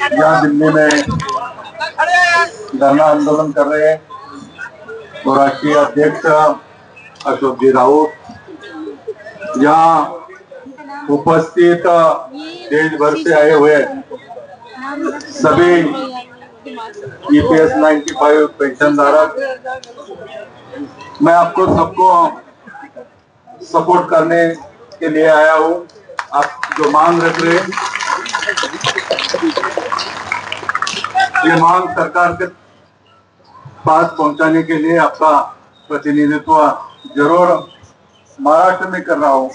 यहाँ दिल्ली में धरना आंदोलन कर रहे हैं और राष्ट्रीय अध्यक्ष अशोक जी राउत, यहाँ उपस्थित देश भर से आए हुए सभी EPS 95 पेंशन धारक, मैं आपको सबको सपोर्ट करने के लिए आया हूँ। आप जो मांग रख रहे हैं, ये मांग सरकार के पास पहुंचाने के लिए आपका प्रतिनिधित्व जरूर महाराष्ट्र में कर रहा हूँ,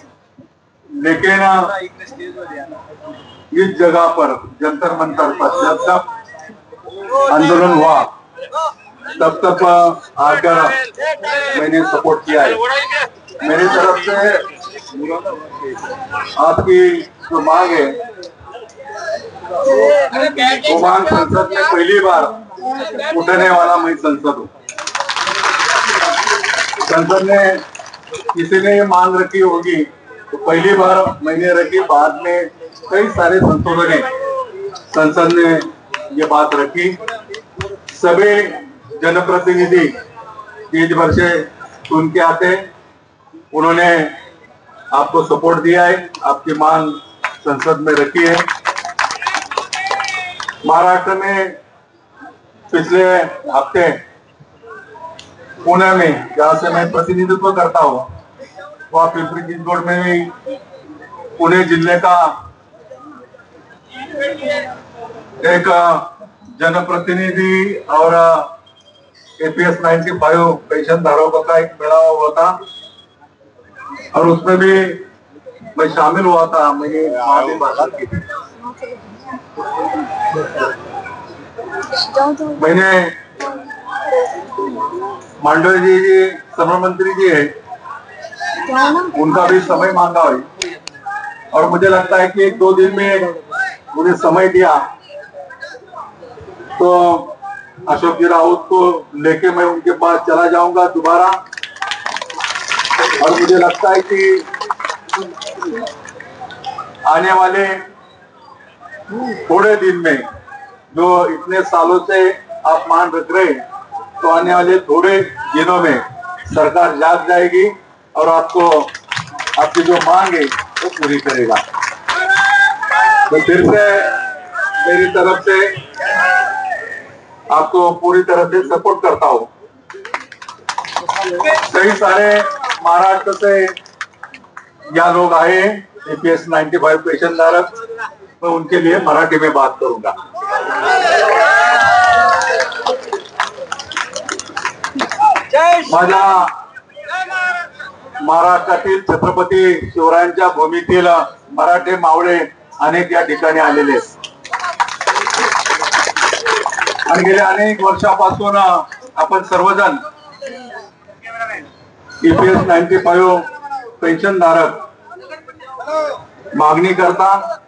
लेकिन इस जगह पर जंतर मंतर पर जब तक आंदोलन हुआ तब तक आकर मैंने सपोर्ट किया है। मेरी तरफ से आपकी जो मांग है वो मांग संसद में पहली बार उठने वाला मैं संसद हूँ। संसद में किसी ने ये मांग रखी होगी तो पहली बार मैंने रखी, बाद में कई सारे संसदों ने संसद ने ये बात रखी। सभी जनप्रतिनिधि देश भर से सुन के आते, उन्होंने आपको सपोर्ट दिया है, आपकी मांग संसद में रखी है। महाराष्ट्र में पिछले हफ्ते पुणे में, जहाँ से मैं प्रतिनिधित्व करता हूँ, वहाँ पिंपरी चिंचवड में भी पुणे जिले का एक जनप्रतिनिधि और EPS 95 पेंशन धारकों का एक मेळावा हुआ था और उसमें भी मैं शामिल हुआ था। मैंने वहां भी बात की थी। मैंने मांडवी जी श्रम मंत्री जी है, उनका भी समय मांगा है और मुझे लगता है कि 1-2 दिन में मुझे समय दिया तो अशोक जी राउत को लेके मैं उनके पास चला जाऊंगा दोबारा। और मुझे लगता है कि आने वाले थोड़े दिन में, जो इतने सालों से आप मान रख रहे हैं, तो आने वाले थोड़े दिनों में सरकार जाग जाएगी और आपको आपकी जो मांग है वो पूरी करेगा। तो फिर से मेरी तरफ से आपको पूरी तरह से सपोर्ट करता हूँ। कई सारे महाराष्ट्र से यहाँ लोग आए EPS 95 पेंशन धारक, मैं उनके लिए मराठी में बात करूंगा। माझ्या महाराष्ट्रातील छत्रपती शिवरायांच्या भूमीतील मराठे मावळे अनेक या ठिकाणी आलेले आहेत आणि गेल्या अनेक वर्षापासून आपण सर्वजण EPS 95 पेंशन धारक मागणी करता।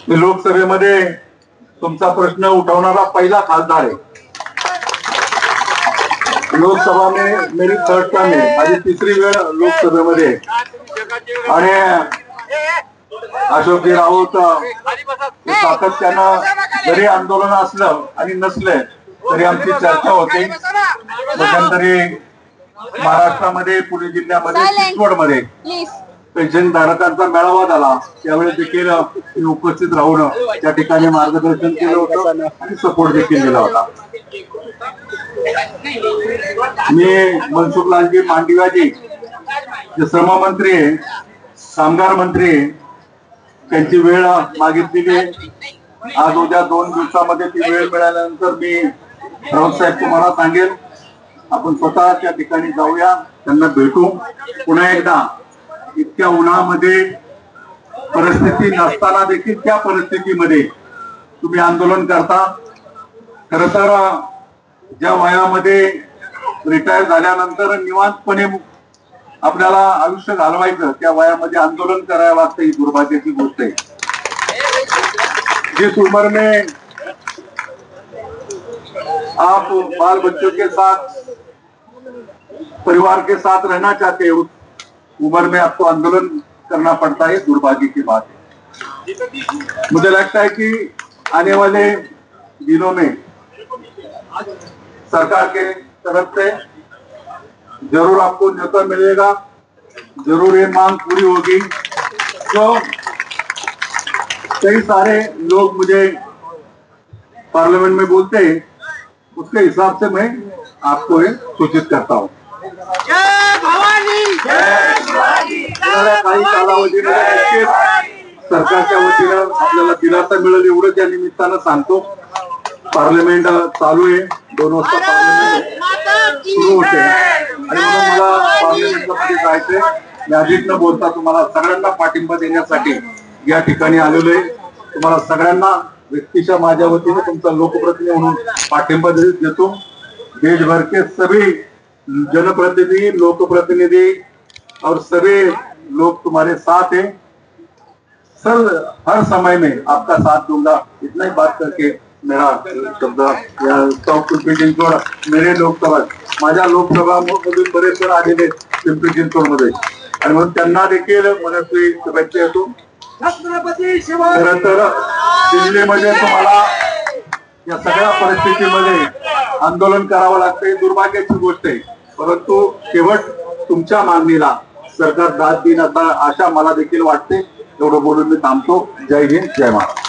लोकसभेमध्ये तुमचा प्रश्न उठवणारा पहिला खासदार आहे। लोकसभा में मेरी 3rd टर्म है, माझी 3री वेळ लोकसभेमध्ये आणि अशोक जी राऊत सातत्यानं जरी आंदोलन असलं आणि नसले तरी आमची चर्चा होते। मध्यंतरी महाराष्ट्रामध्ये पुणे जिल्ह्यामध्ये चिंचवडमध्ये पेन्शन धारकांचा मेळावा झाला, त्यावेळेस देखील उपस्थित राहून त्या ठिकाणी मार्गदर्शन केलं होतं आणि सपोर्ट देखील दिला होता। मी मनसुखलालजी मांडवियाजी जे श्रम मंत्री आहे, कामगार मंत्री आहे, त्यांची वेळ मागितलेली आहे। आज उद्या 2 दिवसामध्ये ती वेळ मिळाल्यानंतर मी राऊत साहेब तुम्हाला सांगेल, आपण स्वतः त्या ठिकाणी जाऊया, त्यांना भेटू। पुन्हा एकदा इतक्या उन्हामध्ये परिस्थिती नसताना देखील त्या परिस्थितीमध्ये तुम्ही आंदोलन करता। खरं तर ज्या वयामध्ये रिटायर झाल्यानंतर निवांतपणे आपल्याला आयुष्य घालवायचं, त्या वयामध्ये आंदोलन करायला लागतं, ही दुर्भाग्याची गोष्ट आहे। जिस उम्र में आप बाल बच्चों के साथ, परिवार के साथ रहना चाहते हैं, उस उम्र में आपको आंदोलन करना पड़ता है, दुर्भाग्य की बात है। मुझे लगता है कि आने वाले दिनों में सरकार के तरफ से जरूर आपको न्योता मिलेगा, जरूर ये मांग पूरी होगी। तो कई सारे लोग मुझे पार्लियामेंट में बोलते हैं, उसके हिसाब से मैं आपको ये सूचित करता हूँ। काही कालावधीमध्ये नक्कीच सरकारच्या वतीनं आपल्याला दिलासा मिळेल एवढंच या निमित्तानं सांगतो। पार्लियामेंट चालू आहे, 2 वाजता पार्लियामेंट सुरू होते आणि म्हणून मला पार्लियामेंटला मध्ये जायचंय। मी अधिक न बोलता तुम्हाला सगळ्यांना पाठिंबा देण्यासाठी या ठिकाणी आलेलो आहे। तुम्हाला सगळ्यांना व्यक्तिशः माझ्या वतीने तुमचा लोकप्रतिनिधी म्हणून पाठिंबा देतो। देशभर के सभी जनप्रतिनिधि, लोकप्रतिनिधि और सभी लोग तुम्हारे साथ हैं। सर हर समय में आपका साथ दूंगा, इतना ही बात करके मेरा शब्द पिंपरी चिंचवड मेरे लोकसभा माझ्या लोकसभा मधून बरेच जण आलेले पिंपरी चिंचवड मध्ये आणि म्हणून त्यांना देखील मनस्वी शुभेच्छा देतो। खरं तर दिल्लीमध्ये तुम्हाला या सगळ्या परिस्थितीमध्ये आंदोलन करावं लागतंय, दुर्भाग्याची गोष्ट आहे, परंतु शेवट तुमच्या मागणीला सरकार दाद देईन आता आशा मला देखील वाटते। एवढं बोलून मी थांबतो। जय हिंद, जय महाराष्ट्र।